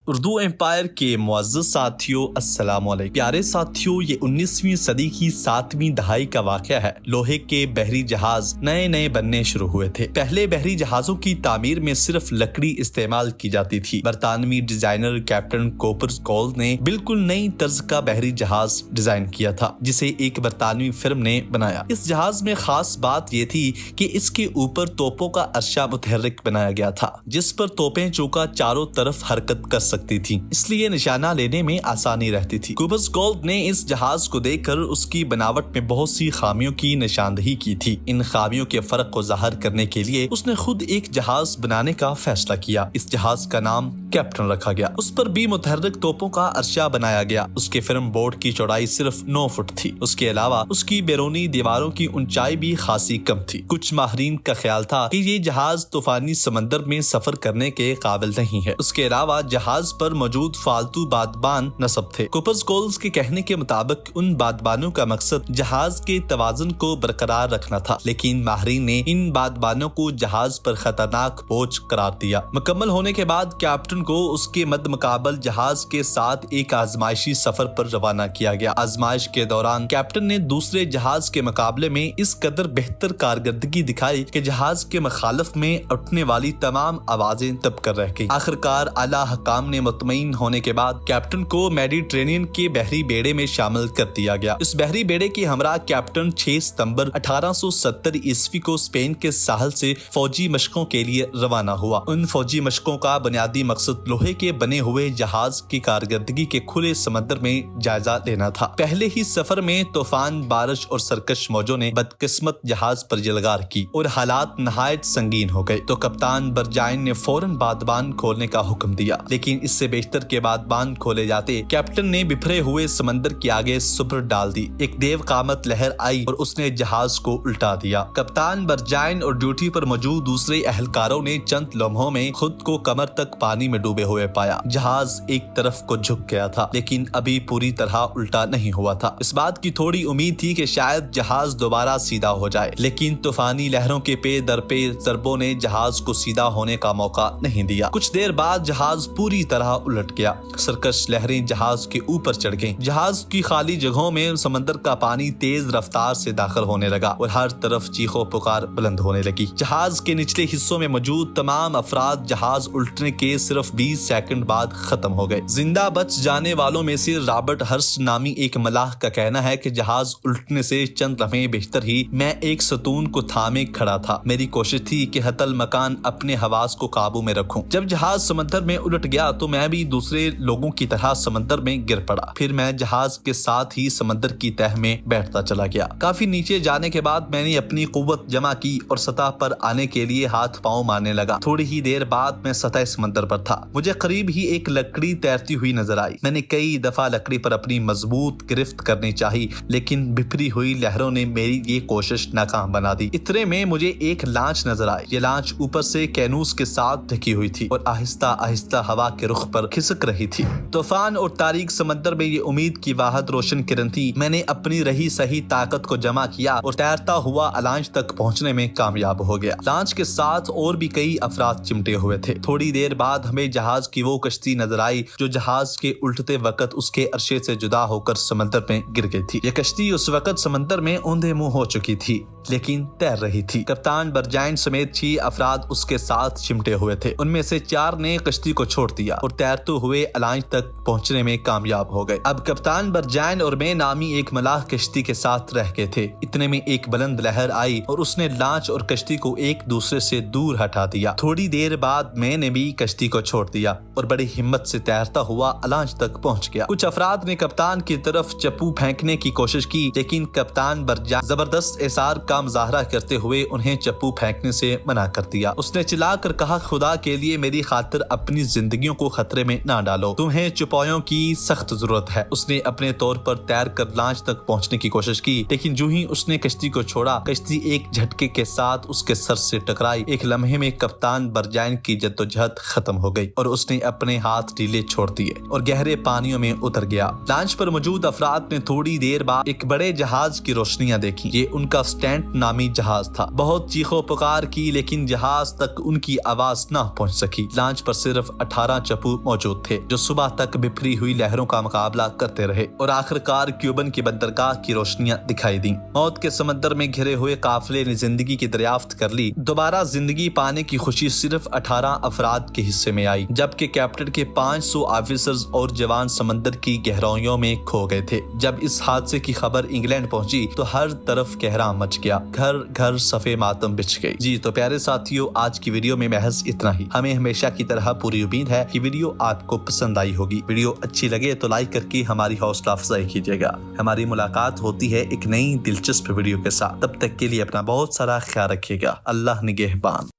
Urdu empire के मुअज़्ज़ज़ साथियों, अस्सलाम वालेकुम। प्यारे साथियों, ये 19वीं सदी की 7वीं दहाई का वाक़या है। लोहे के बहरी जहाज नए नए बनने शुरू हुए थे। पहले बहरी जहाजों की तामीर में सिर्फ लकड़ी इस्तेमाल की जाती थी। बरतानवी डिजाइनर कैप्टन कोपर्स गोल्ड ने बिल्कुल नई तर्ज का बहरी जहाज डिजाइन किया था, जिसे एक बरतानवी फिल्म ने बनाया। इस जहाज में खास बात ये थी कि इसके ऊपर तोपों का अर्शा मुतहर्रिक बनाया गया था, जिस पर तोपें चौका चारों तरफ हरकत कर सकती थी, इसलिए निशाना लेने में आसानी रहती थी। कोपर्स गोल्ड ने इस जहाज को देखकर उसकी बनावट में बहुत सी खामियों की निशानदही की थी। इन खामियों के फर्क को जाहिर करने के लिए उसने खुद एक जहाज बनाने का फैसला किया। इस जहाज का नाम कैप्टन रखा गया। उस पर भी मुतहर्रिक तोपों का अर्शा बनाया गया। उसके फिल्म बोर्ड की चौड़ाई सिर्फ 9 फुट थी। उसके अलावा उसकी बैरूनी दीवारों की ऊंचाई भी खासी कम थी। कुछ माहिरीन का ख्याल था कि ये जहाज तूफानी समंदर में सफर करने के काबिल नहीं है। उसके अलावा जहाज पर मौजूद फालतू बादबान नस्ब थे। कोपर्स गोल्ड के कहने के मुताबिक उन बादबानों का मकसद जहाज के तवाज़ुन को बरकरार रखना था, लेकिन माहिरीन ने इन बादबानों को जहाज पर खतरनाक बोझ करार दिया। मुकम्मल होने के बाद कैप्टन को उसके मद मुकाबल जहाज के साथ एक आजमाइशी सफर पर रवाना किया गया। आजमाइश के दौरान कैप्टन ने दूसरे जहाज के मुकाबले में इस कदर बेहतर कारकर्दगी दिखाई कि जहाज के मुखालिफ में उठने वाली तमाम आवाजें दब कर रह गई। आखिरकार आला हकाम ने मुतमईन होने के बाद कैप्टन को मेडिटेरेनियन के बहरी बेड़े में शामिल कर दिया गया। इस बहरी बेड़े के हमरा कैप्टन 6 सितंबर 1870 ईस्वी को स्पेन के साहल से फौजी मशकों के लिए रवाना हुआ। उन फौजी मशकों का बुनियादी मकसद लोहे के बने हुए जहाज की कारकर्दगी के खुले समंदर में जायजा लेना था। पहले ही सफर में तूफान, बारिश और सरकश मौजों ने बदकिस्मत जहाज पर जलगार की और हालात नहायत संगीन हो गए। तो कप्तान बरजाइन ने फौरन बादबान खोलने का हुक्म दिया, लेकिन इससे बेशतर के बाद बांध खोले जाते। कैप्टन ने बिखरे हुए समंदर के आगे सुपर डाल दी। एक देव कामत लहर आई और उसने जहाज को उल्टा दिया। कप्तान बरजाइन और ड्यूटी पर मौजूद दूसरे अहलकारों ने चंद लम्हों में खुद को कमर तक पानी में डूबे हुए पाया। जहाज एक तरफ को झुक गया था, लेकिन अभी पूरी तरह उल्टा नहीं हुआ था। इस बात की थोड़ी उम्मीद थी कि शायद जहाज दोबारा सीधा हो जाए, लेकिन तूफानी लहरों के पे दर पे ज़रबों ने जहाज को सीधा होने का मौका नहीं दिया। कुछ देर बाद जहाज पूरी तरह उलट गया। सरकश लहरें जहाज के ऊपर चढ़ गईं। जहाज की खाली जगहों में समंदर का पानी तेज रफ्तार से दाखिल होने लगा और हर तरफ चीखों पुकार बुलंद होने लगी। जहाज के निचले हिस्सों में मौजूद तमाम अफराद जहाज उल्टने के सिर्फ 20 सेकंड बाद खत्म हो गए। जिंदा बच जाने वालों में से रॉबर्ट हर्स्ट नामी एक मलाह का कहना है कि जहाज उल्टने से चंद लम्हे बेहतर ही मैं एक सतून को थामे खड़ा था। मेरी कोशिश थी कि हतल मकान अपने हवास को काबू में रखूं। जब जहाज समंदर में उलट गया तो मैं भी दूसरे लोगों की तरह समंदर में गिर पड़ा। फिर मैं जहाज के साथ ही समंदर की तह में बैठता चला गया। काफी नीचे जाने के बाद मैंने अपनी कुव्वत जमा की और सतह पर आने के लिए हाथ पांव मारने लगा। थोड़ी ही देर बाद मैं सतह समंदर पर था। मुझे करीब ही एक लकड़ी तैरती हुई नजर आई। मैंने कई दफा लकड़ी पर अपनी मजबूत गिरफ्त करनी चाहिए, लेकिन बिखरी हुई लहरों ने मेरी ये कोशिश नाकाम बना दी। इतने में मुझे एक लांच नजर आई। ये लांच ऊपर से कैनूस के साथ ढकी हुई थी और आहिस्ता आहिस्ता हवा के रुख पर खिसक रही थी। तूफान और तारीक समंदर में ये उम्मीद की वाहद रोशन किरण थी। मैंने अपनी रही सही ताकत को जमा किया और तैरता हुआ लांच तक पहुंचने में कामयाब हो गया। लांच के साथ और भी कई अफराद चिमटे हुए थे। थोड़ी देर बाद हमें जहाज की वो कश्ती नजर आई जो जहाज के उल्टते वक्त उसके अर्शे से जुदा होकर समंदर में गिर गई थी। ये कश्ती उस वक्त समंदर में औंधे मुंह हो चुकी थी, लेकिन तैर रही थी। कप्तान बरजाइन समेत 6 अफराद उसके साथ चिमटे हुए थे। उनमें से 4 ने कश्ती को छोड़ दिया और तैरते हुए अलांच तक पहुंचने में कामयाब हो गए। अब कप्तान बरजाइन और मैं नामी एक मलाह कश्ती के साथ रह गए थे। इतने में एक बुलंद लहर आई और उसने लांच और कश्ती को एक दूसरे से दूर हटा दिया। थोड़ी देर बाद मैंने भी कश्ती को छोड़ दिया और बड़ी हिम्मत से तैरता हुआ अलांच तक पहुंच गया। कुछ अफराद ने कप्तान की तरफ चप्पू फेंकने की कोशिश की, लेकिन कप्तान बरजाइन जबरदस्त एसार का मुजाहरा करते हुए उन्हें चप्पू फेंकने से मना कर दिया। उसने चिल्लाकर कहा, खुदा के लिए मेरी खातिर अपनी जिंदगियों को खतरे में ना डालो, तुम्हें चुपायों की सख्त जरूरत है। उसने अपने तौर पर तैर कर लांच तक पहुंचने की कोशिश की, लेकिन जो ही उसने कश्ती को छोड़ा, कश्ती एक झटके के साथ उसके सर से टकराई। एक लम्हे में कप्तान बरजाइन की जद्दोजहद खत्म हो गई और उसने अपने हाथ ढीले छोड़ दिए और गहरे पानियों में उतर गया। लांच पर मौजूद अफराद ने थोड़ी देर बाद एक बड़े जहाज की रोशनियां देखी। ये उनका स्टैंड नामी जहाज था। बहुत चीखों पुकार की, लेकिन जहाज तक उनकी आवाज न पहुंच सकी। लांच पर सिर्फ 18 टापू मौजूद थे जो सुबह तक बिखरी हुई लहरों का मुकाबला करते रहे और आखिरकार क्यूबन की बंदरगाह की रोशनियां दिखाई दी। मौत के समंदर में घिरे हुए काफिले ने जिंदगी की दरियाफ्त कर ली। दोबारा जिंदगी पाने की खुशी सिर्फ 18 अफराद के हिस्से में आई, जबकि कैप्टन के 500 ऑफिसर्स और जवान समंदर की गहराइयों में खो गए थे। जब इस हादसे की खबर इंग्लैंड पहुंची तो हर तरफ कहराम मच गया, घर घर सफे मातम बिछ गई। जी तो प्यारे साथियों, आज की वीडियो में महज इतना ही। हमें हमेशा की तरह पूरी उम्मीद है कि वीडियो आपको पसंद आई होगी। वीडियो अच्छी लगे तो लाइक करके हमारी हौसला अफजाई कीजिएगा। हमारी मुलाकात होती है एक नई दिलचस्प वीडियो के साथ। तब तक के लिए अपना बहुत सारा ख्याल रखिएगा। अल्लाह निगहबान।